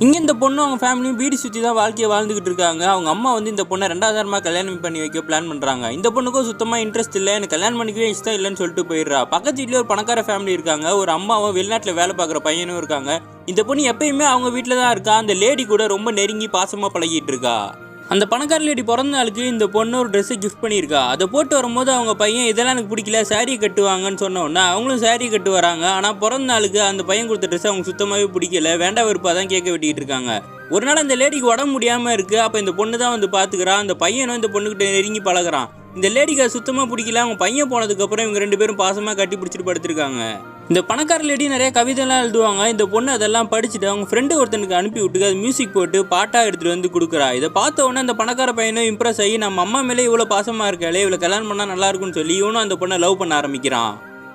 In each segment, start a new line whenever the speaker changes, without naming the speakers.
இங்கே இந்த பொண்ணு அவங்க ஃபேமிலியும் வீடு சுற்றி தான் வாழ்க்கையை வாழ்ந்துகிட்டு இருக்காங்க. அவங்க அம்மா வந்து இந்த பொண்ணை 2வது தரமாக கல்யாணம் பண்ணி வைக்க பிளான் பண்ணுறாங்க. இந்த பொண்ணுக்கும் சுத்தமாக இன்ட்ரெஸ்ட் இல்லை, எனக்கு கல்யாணம் பண்ணிக்கவே இஷ்டம் இல்லைன்னு சொல்லிட்டு போயிடுறா. பக்கத்து வீட்டில் ஒரு பணக்கார ஃபேமிலி இருக்காங்க, ஒரு அம்மாவும் வெளிநாட்டில் வேலை பார்க்குற பையனும் இருக்காங்க. இந்த பொண்ணு எப்பயுமே அவங்க வீட்டில் தான் இருக்கா. அந்த லேடி கூட ரொம்ப நெருங்கி பாசமாக பழகிட்டு இருக்கா. அந்த பணக்கார லேடி பிறந்த நாளுக்கு இந்த பொண்ணு ஒரு ட்ரெஸ்ஸை கிஃப்ட் பண்ணியிருக்கா. அதை போட்டு வரும்போது அவங்க பையன் இதெல்லாம் எனக்கு பிடிக்கல, சாரீ கட்டுவாங்கன்னு சொன்ன உடனே அவங்களும் சாரீ கட்டு வராங்க. ஆனால் பிறந்த நாளுக்கு அந்த பையன் கொடுத்த ட்ரெஸ் அவங்க சுத்தமாகவே பிடிக்கல, வேண்டாம் வெறுப்பாக தான் கேட்க வெட்டிக்கிட்டு இருக்காங்க. ஒரு நாள் அந்த லேடிக்கு உடம்பு முடியாமல் இருக்குது. அப்போ இந்த பொண்ணு தான் வந்து பார்த்துக்கிறான். அந்த பையனும் இந்த பொண்ணுக்கிட்ட நெருங்கி பழகிறான். இந்த லேடிக்கு அது சுத்தமாக பிடிக்கல. அவங்க பையன் போனதுக்கப்புறம் இவங்க 2 பேரும் பாசமாக கட்டி பிடிச்சிட்டு படுத்திருக்காங்க. இந்த பணக்கார லேடி நிறைய கவிதைலாம் எழுதுவாங்க. இந்த பொண்ணு அதெல்லாம் படிச்சுட்டு அவங்க ஃப்ரெண்டு ஒருத்தனுக்கு அனுப்பி விட்டு அது மியூசிக் போட்டு பாட்டாக எடுத்துகிட்டு வந்து கொடுக்குறா. இதை பார்த்த உடனே அந்த பணக்கார பையனும் இம்ப்ரெஸ் ஆகி நம்ம அம்மா மேலே இவ்வளோ பாசமாக இருக்காளே, இவ்வளோ கல்யாணம் பண்ணால் நல்லா இருக்கும்னு சொல்லி இவனும் அந்த பொண்ணை லவ் பண்ண ஆரம்பிக்கிறான்.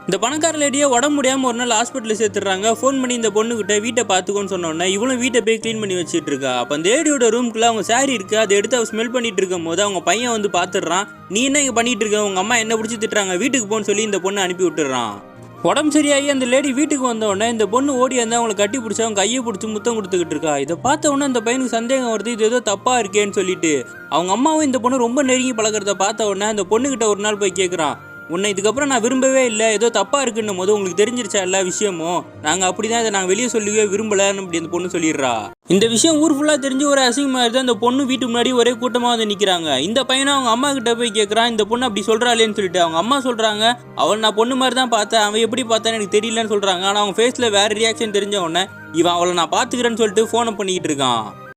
இந்த பணக்கார லேடியை உடம்பு முடியாமல் ஒரு நாள் ஹாஸ்பிட்டலில் சேர்த்துறாங்க. ஃபோன் பண்ணி இந்த பொண்ணுக்கிட்ட வீட்டை பார்த்துக்கோன்னு சொன்னோன்னே இவளும் வீட்டை போய் க்ளீன் பண்ணி வச்சுட்டு இருக்கா. அப்போ அந்த லேடியோட ரூம்குள்ளே அவங்க சாரி இருக்குது, அதை எடுத்து அவள் ஸ்மெல் பண்ணிட்டு இருக்கும் போது அவங்க பையன் வந்து பார்த்துடுறான். நீ என்ன இங்கே பண்ணிட்டு இருக்க, உங்கள் அம்மா என்ன பிடிச்சி திட்டுறாங்க, வீட்டுக்கு போன்னு சொல்லி இந்த பொண்ணை அனுப்பி விட்டுறான். உடம்பு சரியாகி அந்த லேடி வீட்டுக்கு வந்தோடனே இந்த பொண்ணு ஓடி வந்து அவங்களை கட்டி பிடிச்சி அவங்க கையை பிடிச்சி முத்தம் கொடுத்துக்கிட்டு இருக்கா. இதை பார்த்த உடனே அந்த பையனுக்கு சந்தேகம் வருது, இது ஏதோ தப்பாக இருக்கேன்னு சொல்லிட்டு. அவங்க அம்மாவும் இந்த பொண்ணு ரொம்ப நெருங்கி பழக்கிறத பார்த்த உடனே அந்த பொண்ணுக்கிட்ட ஒரு நாள் போய் கேட்குறான், உன்னை இதுக்கப்புறம் நான் விரும்பவே இல்லை, ஏதோ தப்பாக இருக்குன்னும் போது உங்களுக்கு தெரிஞ்சிருச்சா எல்லா விஷயமும், நாங்கள் அப்படி தான் இதை நாங்கள் வெளியே சொல்லவே விரும்பலைன்னு அப்படி அந்த பொண்ணு சொல்லிடுறா. இந்த விஷயம் ஊர் ஃபுல்லாக தெரிஞ்சு ஒரு அசிங்கமாக இருக்குது. அந்த பொண்ணு வீட்டுக்கு முன்னாடி ஒரே கூட்டமாக வந்து நிற்கிறாங்க. இந்த பையனை அவங்க அம்மா கிட்ட போய் கேட்குறான், இந்த பொண்ணு அப்படி சொல்கிறாளேன்னு சொல்லிட்டு. அவங்க அம்மா சொல்கிறாங்க, அவள் நான் பொண்ணு மாதிரி தான் பார்த்தேன், அவன் எப்படி பார்த்தான்னு எனக்கு தெரியலன்னு சொல்கிறாங்க. ஆனால் அவங்க ஃபேஸில் வேறு ரியாக்ஷன் தெரிஞ்ச உடனே இவன் அவளை நான் பார்த்துக்கிறேன்னு சொல்லிட்டு ஃபோனை பண்ணிக்கிட்டு இருக்கான்.